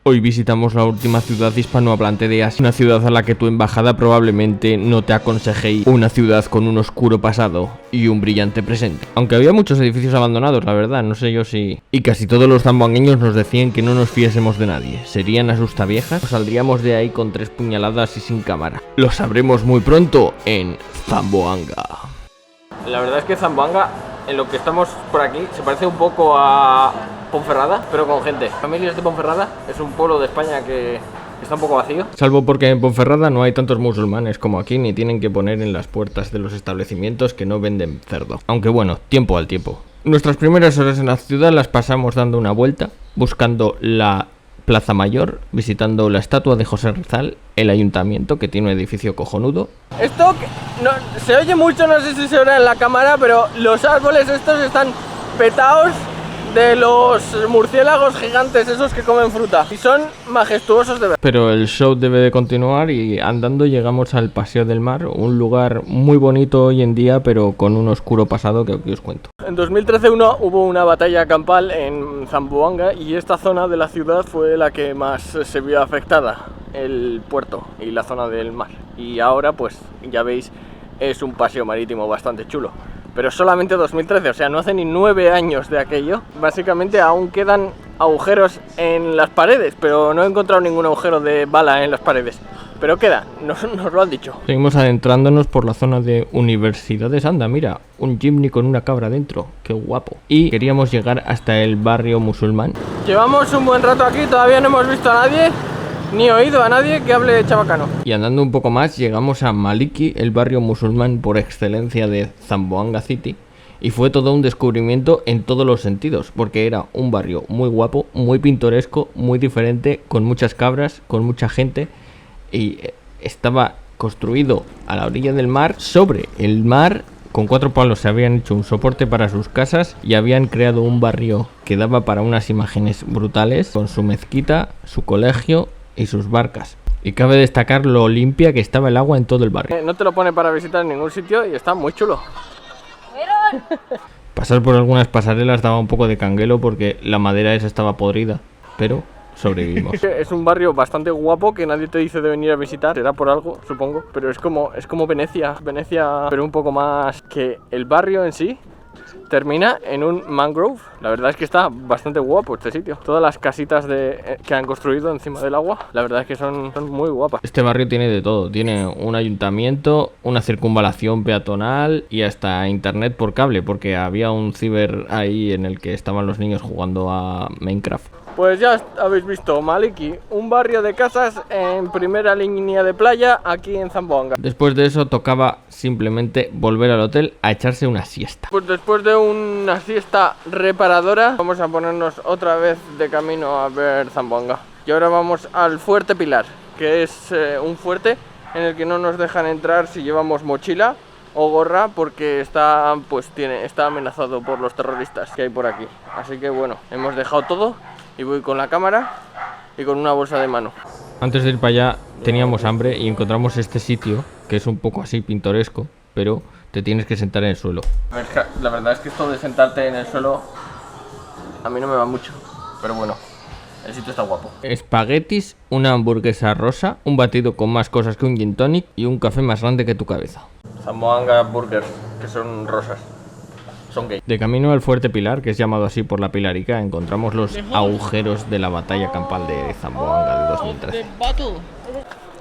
Hoy visitamos la última ciudad hispanohablante de Asia, una ciudad a la que tu embajada probablemente no te aconseje ir, una ciudad con un oscuro pasado y un brillante presente. Aunque había muchos edificios abandonados, la verdad, no sé yo si... Y casi todos los zamboangueños nos decían que no nos fiésemos de nadie, serían asustaviejas o saldríamos de ahí con 3 puñaladas y sin cámara. Lo sabremos muy pronto en Zamboanga. La verdad es que Zamboanga, en lo que estamos por aquí, se parece un poco a Ponferrada, pero con gente. Familias de Ponferrada es un pueblo de España que está un poco vacío. Salvo porque en Ponferrada no hay tantos musulmanes como aquí, ni tienen que poner en las puertas de los establecimientos que no venden cerdo. Aunque bueno, tiempo al tiempo. Nuestras primeras horas en la ciudad las pasamos dando una vuelta, buscando la Plaza Mayor, visitando la estatua de José Rizal, el ayuntamiento, que tiene un edificio cojonudo. Esto no, se oye mucho, no sé si se oye en la cámara, pero los árboles estos están petados de los murciélagos gigantes esos que comen fruta y son majestuosos de ver. Pero el show debe de continuar y andando llegamos al Paseo del Mar, un lugar muy bonito hoy en día, pero con un oscuro pasado que os cuento. En 2013 hubo una batalla campal en Zamboanga y esta zona de la ciudad fue la que más se vio afectada, el puerto y la zona del mar. Y ahora pues ya veis, es un paseo marítimo bastante chulo. Pero solamente 2013, o sea, no hace ni 9 años de aquello. Básicamente aún quedan agujeros en las paredes, pero no he encontrado ningún agujero de bala en las paredes. Pero queda, nos lo han dicho. Seguimos adentrándonos por la zona de universidades. Anda, mira, un Jimny con una cabra dentro, qué guapo. Y queríamos llegar hasta el barrio musulmán. Llevamos un buen rato aquí, todavía no hemos visto a nadie, ni oído a nadie que hable chabacano. Y andando un poco más llegamos a Maliki, el barrio musulmán por excelencia de Zamboanga City. Y fue todo un descubrimiento en todos los sentidos, porque era un barrio muy guapo, muy pintoresco, muy diferente, con muchas cabras, con mucha gente. Y estaba construido a la orilla del mar, sobre el mar. Con 4 palos se habían hecho un soporte para sus casas y habían creado un barrio que daba para unas imágenes brutales, con su mezquita, su colegio y sus barcas. Y cabe destacar lo limpia que estaba el agua en todo el barrio. No te lo pone para visitar en ningún sitio y está muy chulo. Pasar por algunas pasarelas daba un poco de canguelo porque la madera esa estaba podrida, pero sobrevivimos. Es un barrio bastante guapo que nadie te dice de venir a visitar, será por algo, supongo, pero es como Venecia, pero un poco más que el barrio en sí. Termina en un mangrove. La verdad es que está bastante guapo este sitio. Todas las casitas que han construido encima del agua, la verdad es que son muy guapas. Este barrio tiene de todo. Tiene un ayuntamiento, una circunvalación peatonal y hasta internet por cable, porque había un ciber ahí en el que estaban los niños jugando a Minecraft. Pues ya habéis visto Maliki, un barrio de casas en primera línea de playa aquí en Zamboanga. Después de eso tocaba simplemente volver al hotel a echarse una siesta. Pues después de una siesta reparadora vamos a ponernos otra vez de camino a ver Zamboanga. Y ahora vamos al Fuerte Pilar, que es un fuerte en el que no nos dejan entrar si llevamos mochila o gorra porque está amenazado por los terroristas que hay por aquí. Así que bueno, hemos dejado todo. Y voy con la cámara y con una bolsa de mano. Antes de ir para allá teníamos hambre y encontramos este sitio que es un poco así pintoresco, pero te tienes que sentar en el suelo. La verdad es que esto de sentarte en el suelo a mí no me va mucho, pero bueno, el sitio está guapo. Espaguetis, una hamburguesa rosa, un batido con más cosas que un gin tonic y un café más grande que tu cabeza. Zamboanga Burgers, que son rosas. De camino al Fuerte Pilar, que es llamado así por la Pilarica, encontramos los agujeros de la batalla campal de Zamboanga de 2013.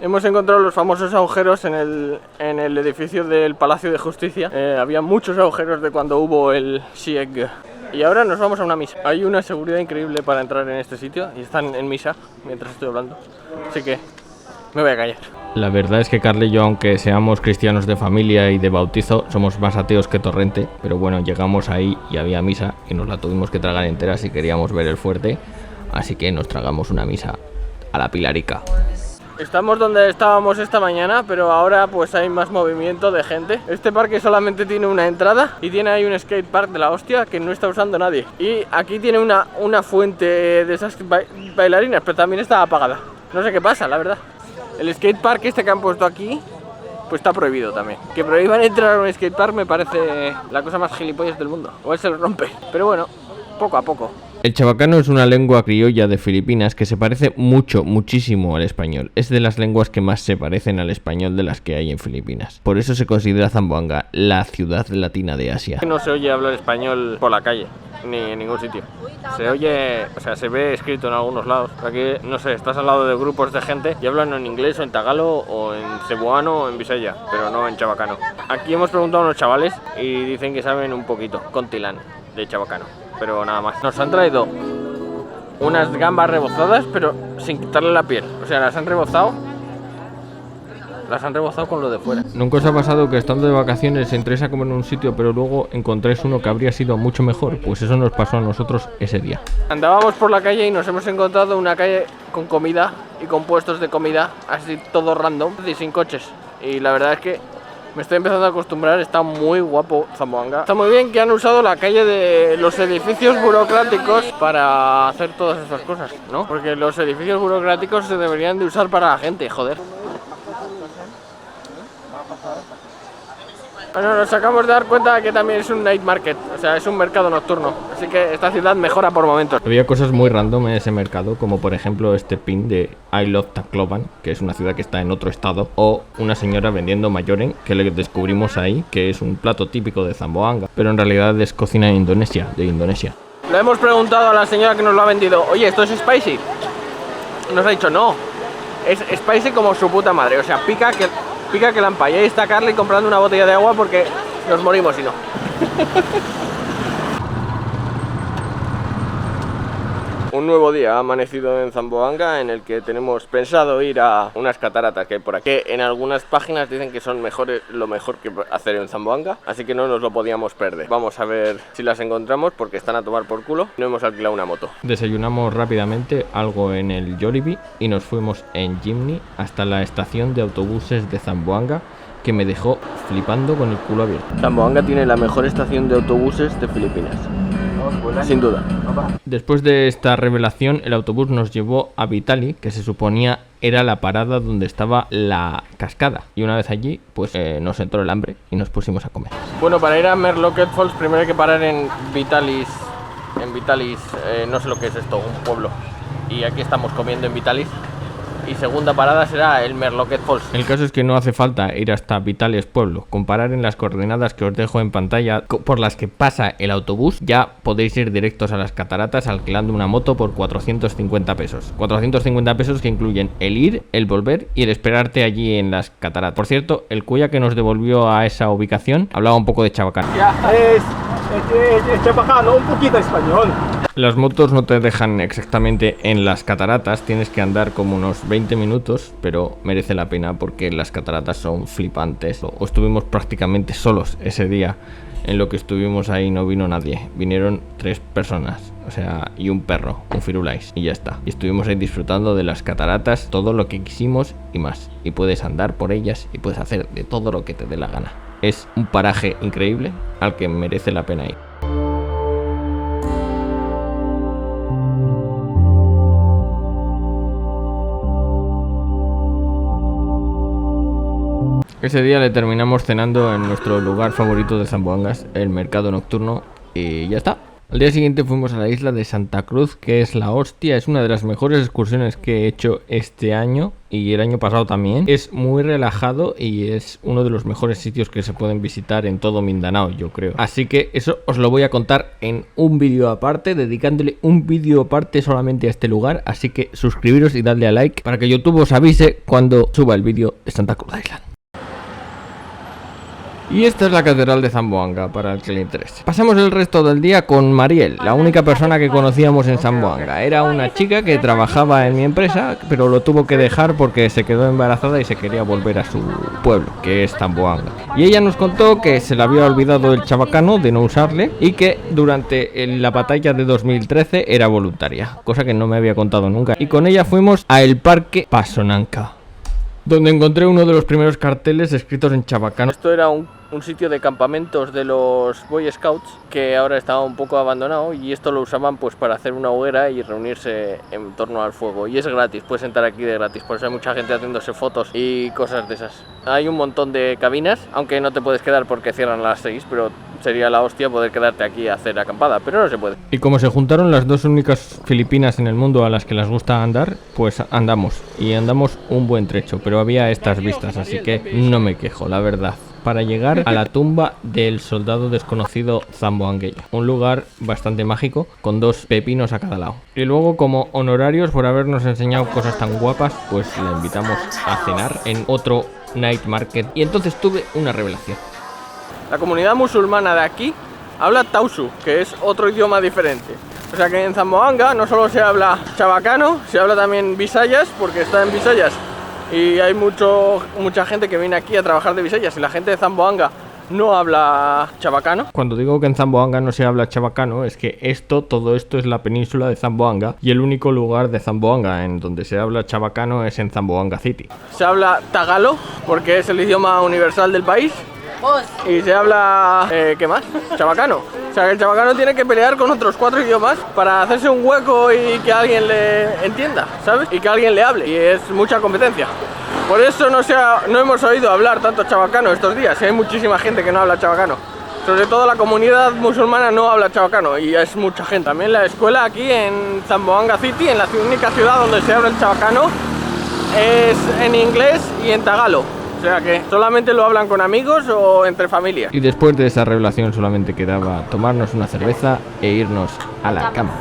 Hemos encontrado los famosos agujeros en el edificio del Palacio de Justicia. Había muchos agujeros de cuando hubo el Sieg. Y ahora nos vamos a una misa. Hay una seguridad increíble para entrar en este sitio y están en misa mientras estoy hablando. Así que me voy a callar. La verdad es que Carla y yo, aunque seamos cristianos de familia y de bautizo, somos más ateos que Torrente. Pero bueno, llegamos ahí y había misa y nos la tuvimos que tragar entera si queríamos ver el fuerte. Así que nos tragamos una misa a la Pilarica. Estamos donde estábamos esta mañana, pero ahora pues hay más movimiento de gente. Este parque solamente tiene una entrada y tiene ahí un skatepark de la hostia que no está usando nadie. Y aquí tiene una fuente de esas bailarinas, pero también está apagada. No sé qué pasa, la verdad. El skatepark este que han puesto aquí, pues está prohibido también. Que prohíban entrar a un skatepark me parece la cosa más gilipollas del mundo. O él se lo rompe. Pero bueno, poco a poco. El chabacano es una lengua criolla de Filipinas que se parece muchísimo al español. Es de las lenguas que más se parecen al español de las que hay en Filipinas. Por eso se considera Zamboanga la ciudad latina de Asia. No se oye hablar español por la calle, ni en ningún sitio. Se oye, o sea, se ve escrito en algunos lados. Aquí, no sé, estás al lado de grupos de gente y hablan en inglés o en tagalo o en cebuano o en bisaya, pero no en chabacano. Aquí hemos preguntado a unos chavales y dicen que saben un poquito, contilán de chabacano, pero nada más. Nos han traído unas gambas rebozadas, pero sin quitarle la piel. O sea, las han rebozado con lo de fuera. ¿Nunca os ha pasado que estando de vacaciones entréis a comer en un sitio pero luego encontréis uno que habría sido mucho mejor? Pues eso nos pasó a nosotros ese día. Andábamos por la calle y nos hemos encontrado una calle con comida y con puestos de comida, así todo random y sin coches. Y la verdad es que me estoy empezando a acostumbrar, está muy guapo Zamboanga. Está muy bien que han usado la calle de los edificios burocráticos para hacer todas estas cosas, ¿no? Porque los edificios burocráticos se deberían de usar para la gente, joder. Bueno, nos acabamos de dar cuenta de que también es un night market, o sea, es un mercado nocturno. Así que esta ciudad mejora por momentos. Había cosas muy random en ese mercado, como por ejemplo este pin de I Love Tacloban, que es una ciudad que está en otro estado, o una señora vendiendo mayoren, que le descubrimos ahí, que es un plato típico de Zamboanga, pero en realidad es cocina de Indonesia. Le hemos preguntado a la señora que nos lo ha vendido, oye, ¿esto es spicy? Nos ha dicho, no, es spicy como su puta madre, o sea, pica que la empa. Y ahí está Carly comprando una botella de agua porque nos morimos si no. Un nuevo día ha amanecido en Zamboanga, en el que tenemos pensado ir a unas cataratas que hay por aquí, que en algunas páginas dicen que son lo mejor que hacer en Zamboanga, así que no nos lo podíamos perder. Vamos a ver si las encontramos porque están a tomar por culo. No hemos alquilado una moto. Desayunamos rápidamente algo en el Jollibee y nos fuimos en Jimny hasta la estación de autobuses de Zamboanga, que me dejó flipando con el culo abierto. Zamboanga tiene la mejor estación de autobuses de Filipinas, sin duda. Después de esta revelación, el autobús nos llevó a Vitali, que se suponía era la parada donde estaba la cascada. Y una vez allí, pues nos entró el hambre y nos pusimos a comer. Bueno, para ir a Merlocket Falls primero hay que parar en Vitalis. No sé lo que es esto, un pueblo. Y aquí estamos comiendo en Vitalis. Y segunda parada será el Merlocket Falls. El caso es que no hace falta ir hasta Vitalis pueblo. Comparar en las coordenadas que os dejo en pantalla por las que pasa el autobús, ya podéis ir directos a las cataratas alquilando una moto por 450 pesos. 450 pesos que incluyen el ir, el volver y el esperarte allí en las cataratas. Por cierto, el cuya que nos devolvió a esa ubicación hablaba un poco de chabacano. Ya, es chabacano, un poquito español. Las motos no te dejan exactamente en las cataratas, tienes que andar como unos 20 minutos, pero merece la pena porque las cataratas son flipantes. Estuvimos prácticamente solos ese día. En lo que estuvimos ahí no vino nadie, vinieron 3 personas, o sea, y un perro, un Firulais, y ya está. Y estuvimos ahí disfrutando de las cataratas, todo lo que quisimos y más. Y puedes andar por ellas y puedes hacer de todo lo que te dé la gana. Es un paraje increíble al que merece la pena ir. Ese día le terminamos cenando en nuestro lugar favorito de Zamboangas, el mercado nocturno, y ya está. Al día siguiente fuimos a la isla de Santa Cruz, que es la hostia, es una de las mejores excursiones que he hecho este año y el año pasado también. Es muy relajado y es uno de los mejores sitios que se pueden visitar en todo Mindanao, yo creo. Así que eso os lo voy a contar en un vídeo aparte, dedicándole un vídeo aparte solamente a este lugar. Así que suscribiros y dadle a like para que YouTube os avise cuando suba el vídeo de Santa Cruz Island. Y esta es la catedral de Zamboanga, para el que le interese. Pasamos el resto del día con Mariel, la única persona que conocíamos en Zamboanga. Era una chica que trabajaba en mi empresa, pero lo tuvo que dejar porque se quedó embarazada y se quería volver a su pueblo, que es Zamboanga. Y ella nos contó que se le había olvidado el chabacano de no usarle y que durante la batalla de 2013 era voluntaria, cosa que no me había contado nunca. Y con ella fuimos a el Parque Pasonanca, donde encontré uno de los primeros carteles escritos en chabacano. Esto era un sitio de campamentos de los Boy Scouts que ahora estaba un poco abandonado, y esto lo usaban pues para hacer una hoguera y reunirse en torno al fuego, y es gratis, puedes entrar aquí de gratis, por eso hay mucha gente haciéndose fotos y cosas de esas. Hay un montón de cabinas, aunque no te puedes quedar porque cierran a las 6, pero sería la hostia poder quedarte aquí a hacer acampada, pero no se puede. Y como se juntaron las dos únicas filipinas en el mundo a las que les gusta andar, pues andamos, y andamos un buen trecho, pero había estas vistas, así que no me quejo, la verdad. Para llegar a la tumba del soldado desconocido zamboangueño, un lugar bastante mágico con 2 pepinos a cada lado. Y luego, como honorarios por habernos enseñado cosas tan guapas, pues la invitamos a cenar en otro night market. Y entonces tuve una revelación. La comunidad musulmana de aquí habla Tausu, que es otro idioma diferente. O sea que en Zamboanga no solo se habla chabacano, se habla también Visayas, porque está en Visayas. Y hay mucha gente que viene aquí a trabajar de Visayas y la gente de Zamboanga no habla chabacano. Cuando digo que en Zamboanga no se habla chabacano, es que todo esto es la península de Zamboanga y el único lugar de Zamboanga en donde se habla chabacano es en Zamboanga City. Se habla tagalo porque es el idioma universal del país. Y se habla, ¿qué más? Chabacano. O sea que el chabacano tiene que pelear con otros 4 idiomas para hacerse un hueco y que alguien le entienda, ¿sabes? Y que alguien le hable. Y es mucha competencia. Por eso no hemos oído hablar tanto chabacano estos días. Hay muchísima gente que no habla chabacano. Sobre todo la comunidad musulmana no habla chabacano y es mucha gente. También la escuela aquí en Zamboanga City, en la única ciudad donde se habla el chabacano, es en inglés y en tagalo. O sea que solamente lo hablan con amigos o entre familias. Y después de esa revelación solamente quedaba tomarnos una cerveza e irnos a la cama.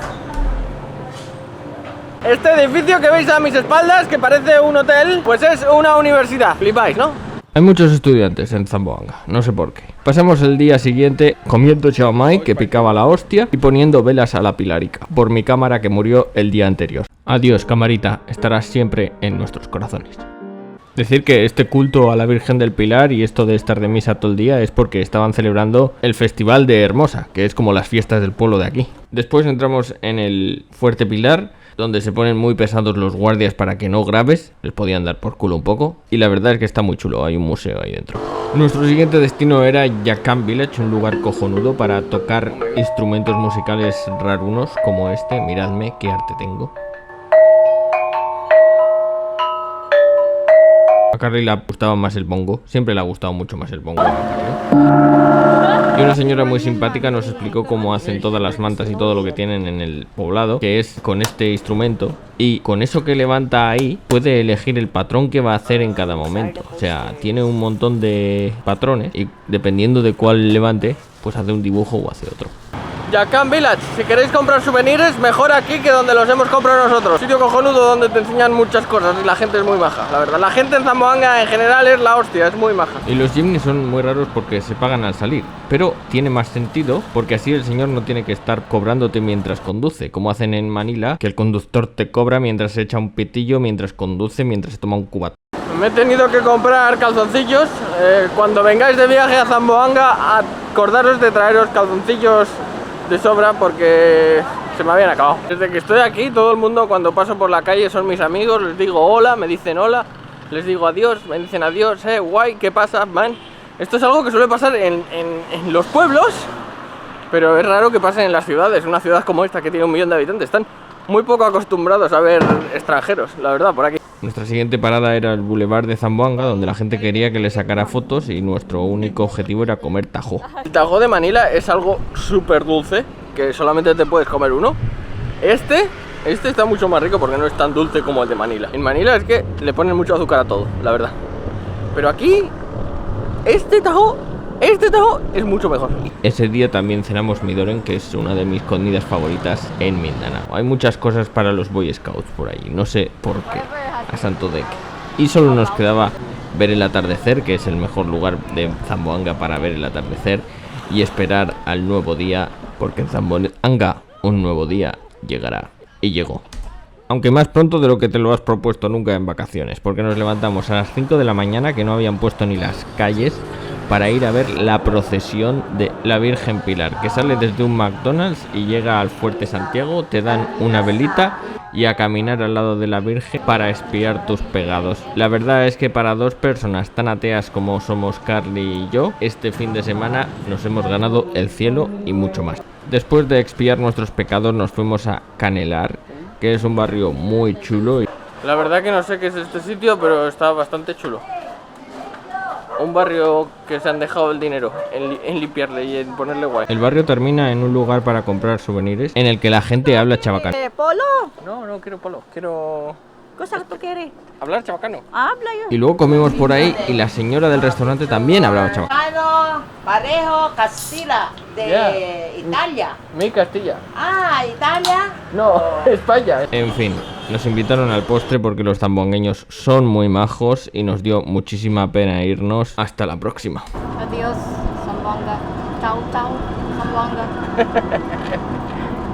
Este edificio que veis a mis espaldas, que parece un hotel, pues es una universidad. Flipáis, ¿no? Hay muchos estudiantes en Zamboanga, no sé por qué. Pasamos el día siguiente comiendo chow mein, que picaba la hostia, y poniendo velas a la pilarica, por mi cámara que murió el día anterior. Adiós, camarita, estarás siempre en nuestros corazones. Decir que este culto a la Virgen del Pilar y esto de estar de misa todo el día es porque estaban celebrando el Festival de Hermosa, que es como las fiestas del pueblo de aquí. Después entramos en el Fuerte Pilar, donde se ponen muy pesados los guardias para que no grabes, les podían dar por culo un poco, y la verdad es que está muy chulo, hay un museo ahí dentro. Nuestro siguiente destino era Yakam Village, un lugar cojonudo para tocar instrumentos musicales rarunos como este. Miradme qué arte tengo. A Carly le gustaba más el bongo, siempre le ha gustado mucho más el bongo a Carly. Y una señora muy simpática nos explicó cómo hacen todas las mantas y todo lo que tienen en el poblado, que es con este instrumento, y con eso que levanta ahí puede elegir el patrón que va a hacer en cada momento. O sea, tiene un montón de patrones y dependiendo de cuál levante, pues hace un dibujo o hace otro. Yakam Village, si queréis comprar souvenirs, mejor aquí que donde los hemos comprado nosotros. Sitio cojonudo donde te enseñan muchas cosas y la gente es muy maja, la verdad. La gente en Zamboanga en general es la hostia, es muy maja. Y los jeepneys son muy raros porque se pagan al salir, pero tiene más sentido porque así el señor no tiene que estar cobrándote mientras conduce, como hacen en Manila, que el conductor te cobra mientras se echa un pitillo, mientras conduce, mientras se toma un cubato. Me he tenido que comprar calzoncillos. Cuando vengáis de viaje a Zamboanga, acordaros de traeros calzoncillos de sobra porque se me habían acabado. Desde que estoy aquí, todo el mundo cuando paso por la calle son mis amigos, les digo hola, me dicen hola, les digo adiós, me dicen adiós, guay, ¿qué pasa, man? Esto es algo que suele pasar en los pueblos, pero es raro que pase en las ciudades. Una ciudad como esta que tiene 1 millón de habitantes, están muy poco acostumbrados a ver extranjeros, la verdad, por aquí. Nuestra siguiente parada era el Boulevard de Zamboanga, donde la gente quería que le sacara fotos y nuestro único objetivo era comer tajo. El tajo de Manila es algo súper dulce, que solamente te puedes comer uno. Este está mucho más rico porque no es tan dulce como el de Manila. En Manila es que le ponen mucho azúcar a todo, la verdad. Pero aquí, este tajo es mucho mejor. Ese día también cenamos midoren, que es una de mis comidas favoritas en Mindanao. Hay muchas cosas para los Boy Scouts por ahí, no sé por qué, a santo de qué. Y solo nos quedaba ver el atardecer, que es el mejor lugar de Zamboanga para ver el atardecer, y esperar al nuevo día, porque en Zamboanga un nuevo día llegará. Y llegó. Aunque más pronto de lo que te lo has propuesto nunca en vacaciones, porque nos levantamos a las 5 de la mañana, que no habían puesto ni las calles, para ir a ver la procesión de la Virgen Pilar, que sale desde un McDonald's y llega al Fuerte Santiago, te dan una velita y a caminar al lado de la Virgen para expiar tus pecados. La verdad es que para 2 personas tan ateas como somos Carly y yo, este fin de semana nos hemos ganado el cielo y mucho más. Después de expiar nuestros pecados nos fuimos a Canelar, que es un barrio muy chulo. La verdad que no sé qué es este sitio, pero está bastante chulo. Un barrio que se han dejado el dinero en limpiarle y en ponerle guay. El barrio termina en un lugar para comprar souvenirs en el que la gente habla chabacano. ¿Polo? No quiero polo, quiero ¿Cosa que tú quieres? hablar chabacano. Habla yo. Y luego comimos por ahí y la señora del restaurante también hablaba chabacano. Parejo Castilla de Yeah. Italia. Mi Castilla. Ah, Italia. No, España. En fin, nos invitaron al postre porque los zambongueños son muy majos y nos dio muchísima pena irnos. Hasta la próxima. Adiós, Zamboanga. Chao, chao, Zamboanga.